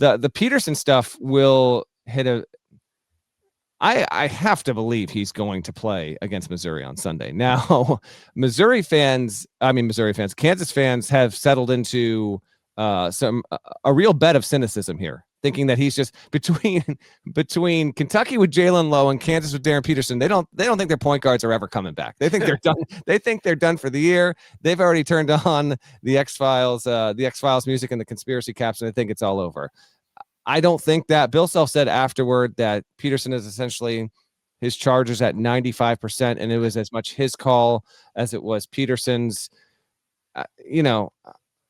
the Peterson stuff will hit a. I have to believe he's going to play against Missouri on Sunday. Now, Kansas fans have settled into a real bed of cynicism here, thinking that he's just between Kentucky with Jalen Lowe and Kansas with Darryn Peterson. They don't think their point guards are ever coming back. They think they're done. They think they're done for the year. They've already turned on the X-Files music and the conspiracy caps, and they think it's all over. I don't think that. Bill Self said afterward that Peterson is essentially his charges at 95%, and it was as much his call as it was Peterson's.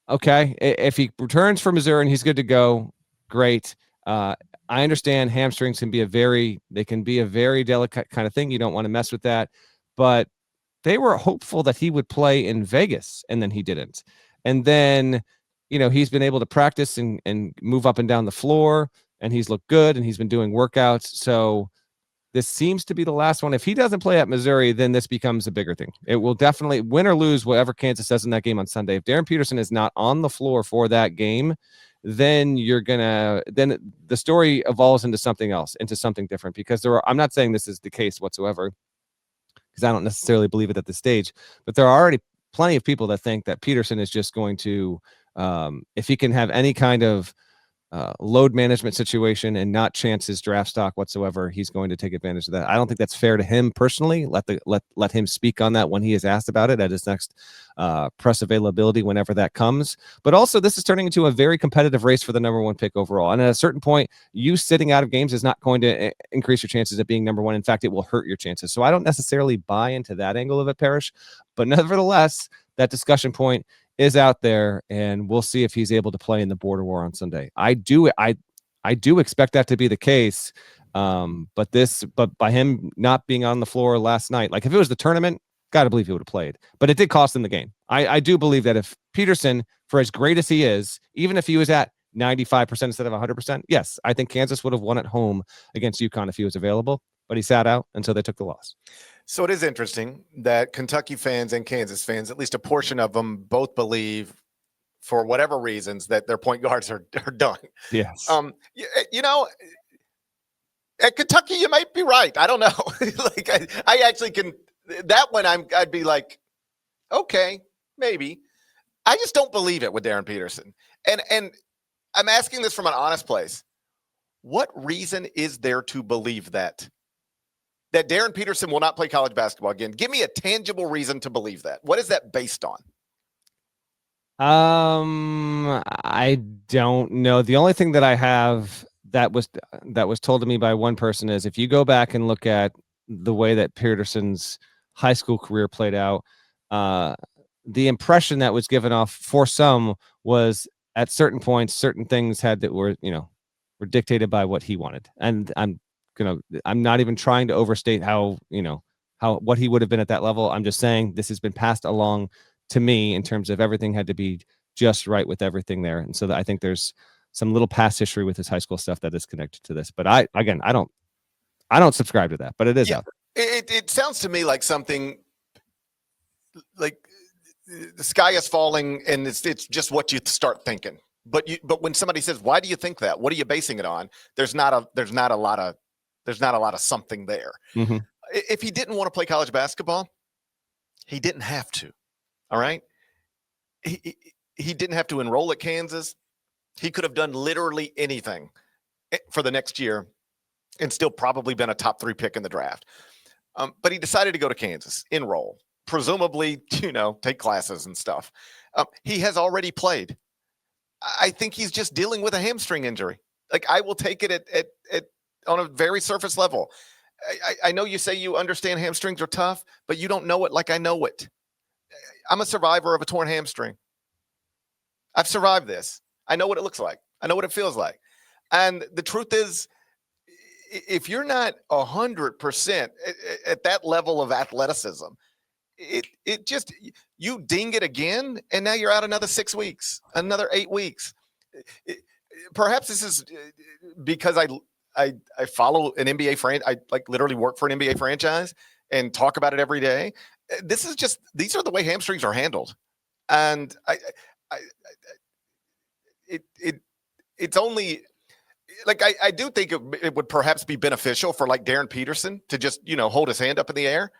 Okay, if he returns for Missouri and he's good to go, great. I understand hamstrings can be a very delicate kind of thing. You don't want to mess with that, but they were hopeful that he would play in Vegas, and then he didn't. And then he's been able to practice and move up and down the floor, and he's looked good, and he's been doing workouts. So this seems to be the last one. If he doesn't play at Missouri, then this becomes a bigger thing. It will definitely win or lose whatever Kansas does in that game on Sunday. If Darryn Peterson is not on the floor for that game, then the story evolves into something else, into something different, because I'm not saying this is the case whatsoever, because I don't necessarily believe it at this stage, but there are already plenty of people that think that Peterson is just going to, if he can have any kind of load management situation and not chance his draft stock whatsoever, he's going to take advantage of that. I don't think that's fair to him personally. Let him speak on that when he is asked about it at his next press availability, whenever that comes. But also, this is turning into a very competitive race for the number one pick overall. And at a certain point, you sitting out of games is not going to increase your chances of being number one. In fact, it will hurt your chances. So I don't necessarily buy into that angle of it, Parrish. But nevertheless, that discussion point is out there, and we'll see if he's able to play in the border war on Sunday. I do expect that to be the case. But by him not being on the floor last night, like if it was the tournament, got to believe he would have played, but it did cost him the game. I do believe that if Peterson, for as great as he is, even if he was at 95% instead of 100%, yes, I think Kansas would have won at home against UConn if he was available, but he sat out, and so they took the loss. So it is interesting that Kentucky fans and Kansas fans, at least a portion of them, both believe, for whatever reasons, that their point guards are done. Yes. At Kentucky, you might be right. I don't know. I actually can. That one, I'd be like, okay, maybe. I just don't believe it with Darryn Peterson, and I'm asking this from an honest place. What reason is there to believe that Darryn Peterson will not play college basketball again? Give me a tangible reason to believe that. What is that based on? I don't know. The only thing that I have that was told to me by one person is, if you go back and look at the way that Peterson's high school career played out, the impression that was given off for some was, at certain points, certain things were dictated by what he wanted. And I'm not even trying to overstate what he would have been at that level. I'm just saying this has been passed along to me in terms of everything had to be just right with everything there. And so I think there's some little past history with his high school stuff that is connected to this. But I don't subscribe to that, but it is out there. It sounds to me like something like the sky is falling, and it's just what you start thinking. But when somebody says, "Why do you think that? What are you basing it on?" There's not a lot of something there. Mm-hmm. If he didn't want to play college basketball, he didn't have to. All right. He didn't have to enroll at Kansas. He could have done literally anything for the next year and still probably been a top 3 pick in the draft. But he decided to go to Kansas, enroll, presumably, take classes and stuff. He has already played. I think he's just dealing with a hamstring injury. Like, I will take it at on a very surface level. I know you say you understand hamstrings are tough, but you don't know it like I know it. I'm a survivor of a torn hamstring. I've survived this. I know what it looks like. I know what it feels like. And the truth is, if you're not 100% at that level of athleticism, it just, you ding it again, and now you're out another 6 weeks, another 8 weeks. Perhaps this is because I follow an NBA franchise. I literally work for an NBA franchise and talk about it every day. This is just, these are the way hamstrings are handled. And it's only, like I do think it would perhaps be beneficial for like Darryn Peterson to just, hold his hand up in the air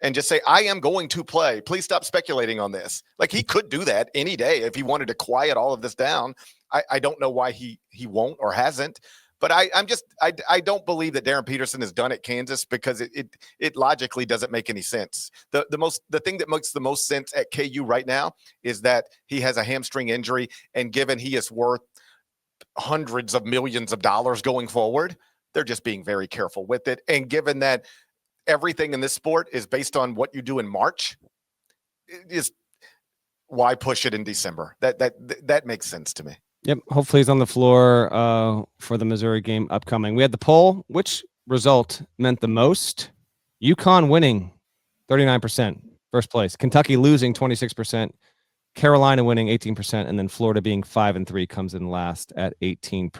and just say, I am going to play. Please stop speculating on this. Like he could do that any day if he wanted to quiet all of this down. I don't know why he won't or hasn't. But I don't believe that Darryn Peterson is done at Kansas because it logically doesn't make any sense. The thing that makes the most sense at KU right now is that he has a hamstring injury, and given he is worth hundreds of millions of dollars going forward, they're just being very careful with it. And given that everything in this sport is based on what you do in March, is why push it in December? That makes sense to me. Yep. Hopefully he's on the floor for the Missouri game upcoming. We had the poll. Which result meant the most? UConn winning 39%, first place. Kentucky losing 26%. Carolina winning 18%. And then Florida being 5-3 comes in last at 18%.